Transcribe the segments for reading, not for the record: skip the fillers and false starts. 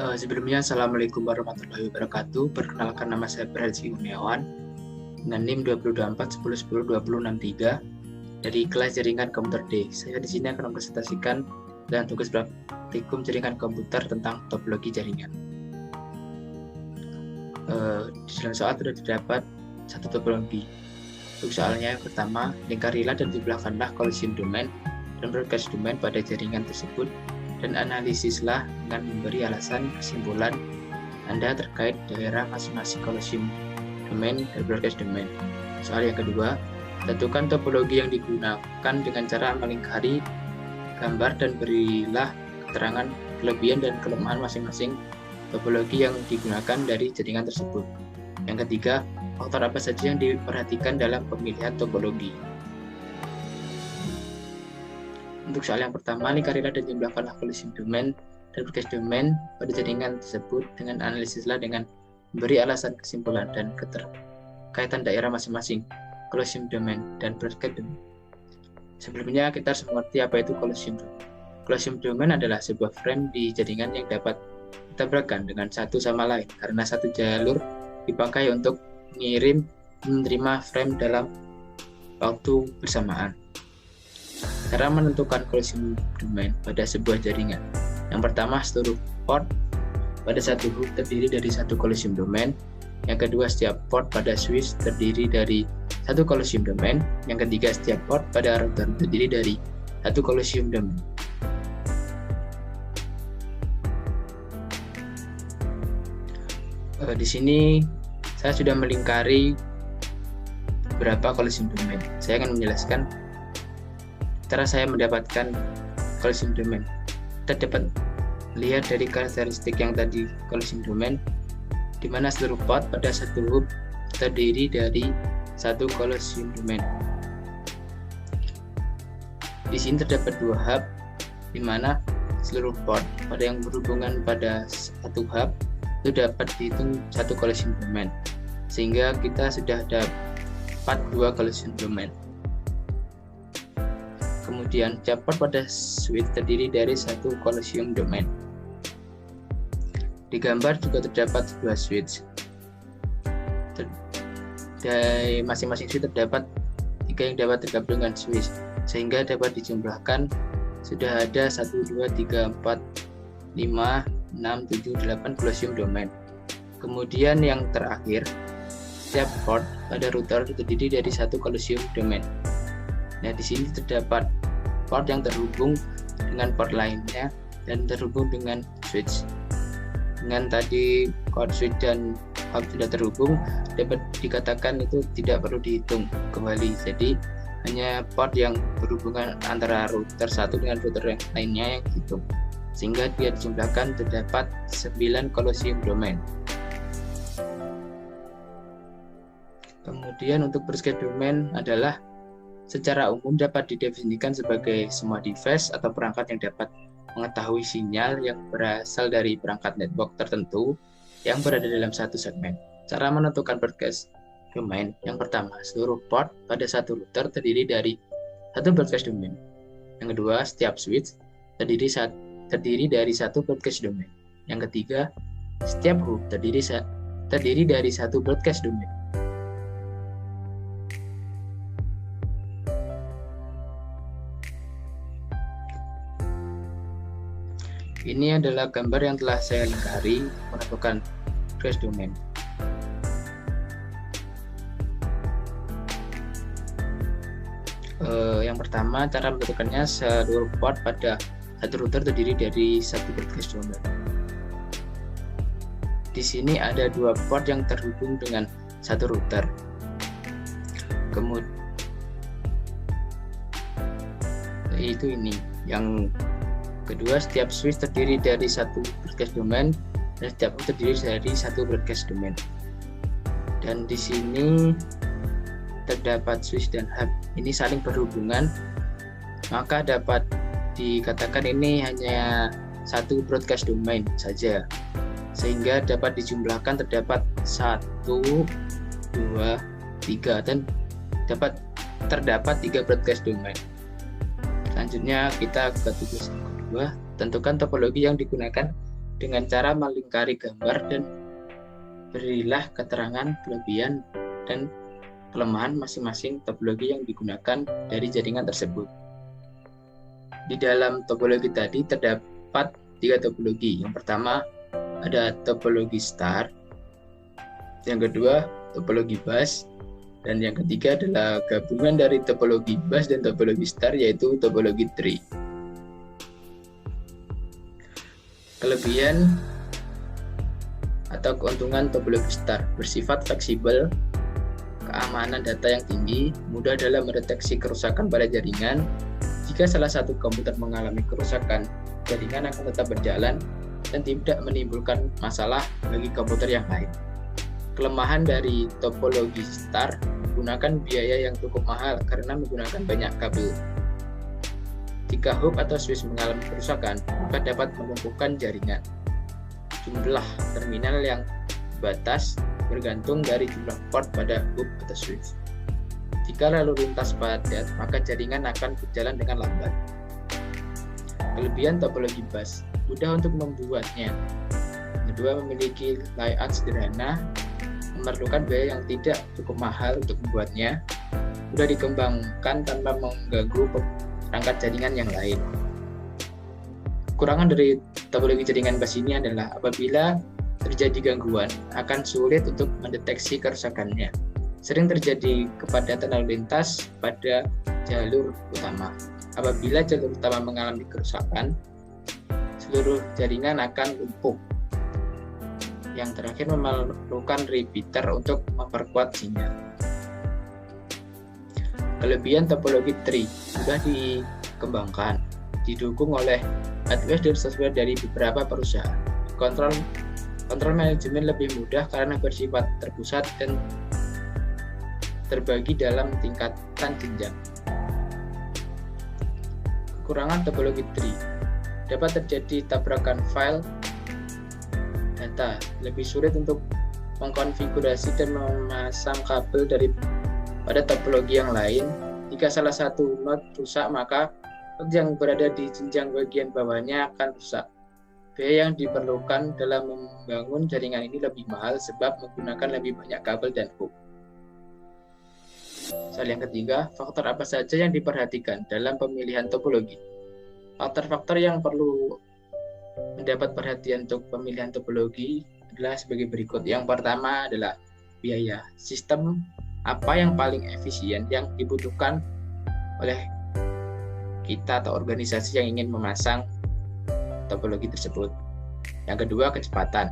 Sebelumnya, Assalamualaikum warahmatullahi wabarakatuh. Perkenalkan, nama saya Berhaji Kurniawan dengan NIM 22410102063 dari kelas jaringan komputer D. Saya di sini akan mempresentasikan dan tugas praktikum jaringan komputer tentang topologi jaringan. Di dalam soal sudah terdapat satu topologi. Untuk soalnya yang pertama, lingkarilah dan jumlahkanlah collision domain dan broadcast domain pada jaringan tersebut dan analisislah dengan memberi alasan kesimpulan Anda terkait daerah masing-masing collision domain dan broadcast domain. Soal yang kedua, tentukan topologi yang digunakan dengan cara melingkari gambar dan berilah keterangan kelebihan dan kelemahan masing-masing topologi yang digunakan dari jaringan tersebut. Yang ketiga, faktor apa saja yang diperhatikan dalam pemilihan topologi. Untuk soal yang pertama, lingkarilah dan jumlahkanlah collision domain dan broadcast domain pada jaringan tersebut dengan analisislah dengan memberi alasan kesimpulan dan keterkaitan daerah masing-masing collision domain dan broadcast domain. Sebelumnya kita harus mengerti apa itu collision domain. Collision domain adalah sebuah frame di jaringan yang dapat ditabrakkan dengan satu sama lain karena satu jalur dipakai untuk mengirim menerima frame dalam waktu bersamaan. Cara menentukan collision domain pada sebuah jaringan. Yang pertama, seluruh port pada satu hub terdiri dari satu collision domain. Yang kedua, setiap port pada switch terdiri dari satu collision domain. Yang ketiga, setiap port pada router terdiri dari satu collision domain. Di sini saya sudah melingkari beberapa collision domain. Saya akan menjelaskan cara saya mendapatkan collision domain. Kita dapat lihat dari karakteristik yang tadi collision domain, di mana seluruh port pada satu hub terdiri dari satu collision domain. Di sini terdapat dua hub, di mana seluruh port pada yang berhubungan pada satu hub itu dapat dihitung satu collision domain, sehingga kita sudah dapat dua collision domain. Kemudian, setiap port pada switch terdiri dari satu collision domain. Di gambar juga terdapat dua switch. Dari masing-masing switch terdapat tiga yang dapat tergabung dengan switch, sehingga dapat dijumlahkan sudah ada 1, 2, 3, 4, 5, 6, 7, 8 collision domain. Kemudian yang terakhir, setiap port pada router terdiri dari satu collision domain. Nah, di sini terdapat port yang terhubung dengan port lainnya dan terhubung dengan switch. Dengan tadi port switch dan hub sudah terhubung, dapat dikatakan itu tidak perlu dihitung kembali. Jadi hanya port yang berhubungan antara router satu dengan router yang lainnya yang dihitung. Sehingga dia dijumlahkan terdapat 9 collision domain. Kemudian untuk broadcast domain adalah secara umum dapat didefinisikan sebagai semua device atau perangkat yang dapat mengetahui sinyal yang berasal dari perangkat network tertentu yang berada dalam satu segmen. Cara menentukan broadcast domain. Yang pertama, seluruh port pada satu router terdiri dari satu broadcast domain. Yang kedua, setiap switch terdiri dari satu broadcast domain. Yang ketiga, setiap hub terdiri dari satu broadcast domain. Ini adalah gambar yang telah saya lingkari menentukan broadcast domain. Yang pertama, cara menentukannya, seluruh port pada satu router terdiri dari satu broadcast domain. Di sini ada dua port yang terhubung dengan satu router. Kemudian itu ini. Yang kedua, setiap switch terdiri dari satu broadcast domain dan setiap hub terdiri dari satu broadcast domain. Dan di sini terdapat switch dan hub ini saling berhubungan, maka dapat dikatakan ini hanya satu broadcast domain saja, sehingga dapat dijumlahkan terdapat 1, 2, 3 dan terdapat 3 broadcast domain. Selanjutnya kita ke tugas yang kedua, tentukan topologi yang digunakan dengan cara melingkari gambar dan berilah keterangan kelebihan dan kelemahan masing-masing topologi yang digunakan dari jaringan tersebut. Di dalam topologi tadi terdapat 3 topologi. Yang pertama ada topologi star, yang kedua topologi bus, dan yang ketiga adalah gabungan dari topologi bus dan topologi star, yaitu topologi tree. Kelebihan atau keuntungan topologi star: bersifat fleksibel, keamanan data yang tinggi, mudah dalam mendeteksi kerusakan pada jaringan. Jika salah satu komputer mengalami kerusakan, jaringan akan tetap berjalan dan tidak menimbulkan masalah bagi komputer yang lain. Kelemahan dari topologi star: menggunakan biaya yang cukup mahal karena menggunakan banyak kabel. Jika hub atau switch mengalami kerusakan, maka dapat melumpuhkan jaringan. Jumlah terminal yang batas bergantung dari jumlah port pada hub atau switch. Jika lalu lintas padat, maka jaringan akan berjalan dengan lambat. Kelebihan topologi bus: mudah untuk membuatnya. Kedua, memiliki layout sederhana, memerlukan biaya yang tidak cukup mahal untuk membuatnya, mudah dikembangkan tanpa mengganggu perangkat jaringan yang lain. Kekurangan dari topologi jaringan bus ini adalah apabila terjadi gangguan, akan sulit untuk mendeteksi kerusakannya. Sering terjadi kepadatan lalu lintas pada jalur utama. Apabila jalur utama mengalami kerusakan, seluruh jaringan akan lumpuh. Yang terakhir, memerlukan repeater untuk memperkuat sinyal. Kelebihan topologi tree: mudah dikembangkan, didukung oleh hardware dan software dari beberapa perusahaan. Kontrol manajemen lebih mudah karena bersifat terpusat dan terbagi dalam tingkatan jenjang. Kekurangan topologi tree: dapat terjadi tabrakan file data, lebih sulit untuk mengkonfigurasi dan memasang kabel daripada topologi yang lain. Jika salah satu node rusak, maka node yang berada di jenjang bagian bawahnya akan rusak. Biaya yang diperlukan dalam membangun jaringan ini lebih mahal sebab menggunakan lebih banyak kabel dan hub. Soal yang ketiga, faktor apa saja yang diperhatikan dalam pemilihan topologi? Faktor-faktor yang perlu mendapat perhatian untuk pemilihan topologi adalah sebagai berikut. Yang pertama adalah biaya. Sistem apa yang paling efisien yang dibutuhkan oleh kita atau organisasi yang ingin memasang topologi tersebut. Yang kedua, kecepatan.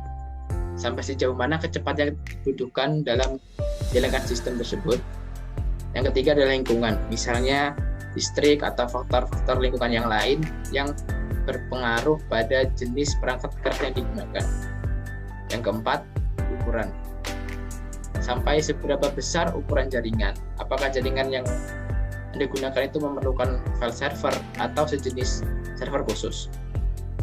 Sampai sejauh mana kecepatan yang dibutuhkan dalam menjalankan sistem tersebut. Yang ketiga adalah lingkungan, misalnya listrik atau faktor-faktor lingkungan yang lain yang berpengaruh pada jenis perangkat keras yang digunakan. Yang keempat, ukuran. Sampai seberapa besar ukuran jaringan? Apakah jaringan yang digunakan itu memerlukan file server atau sejenis server khusus?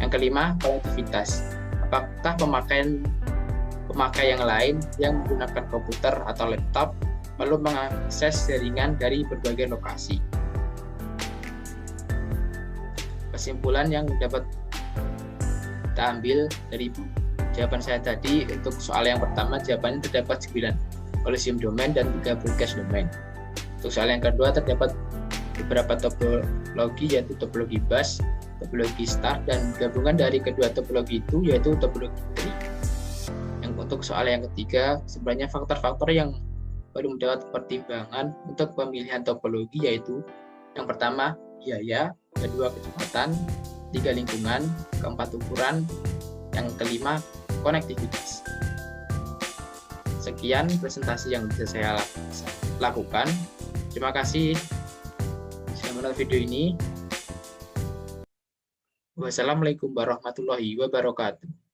Yang kelima, konektivitas. Apakah pemakai yang lain yang menggunakan komputer atau laptop perlu mengakses jaringan dari berbagai lokasi? Kesimpulan yang dapat kita ambil dari jawaban saya tadi, untuk soal yang pertama jawabannya terdapat 9 Coliseum domain dan 3 broadcast domain. Untuk soal yang kedua terdapat beberapa topologi, yaitu topologi bus, topologi star, dan gabungan dari kedua topologi itu yaitu topologi tree. Yang untuk soal yang ketiga, sebenarnya faktor-faktor yang perlu mendapat pertimbangan untuk pemilihan topologi yaitu yang pertama biaya, kedua kecepatan, tiga lingkungan, keempat ukuran, yang kelima konektivitas. Sekian presentasi yang bisa saya lakukan. Terima kasih sudah menonton video ini. Wassalamualaikum warahmatullahi wabarakatuh.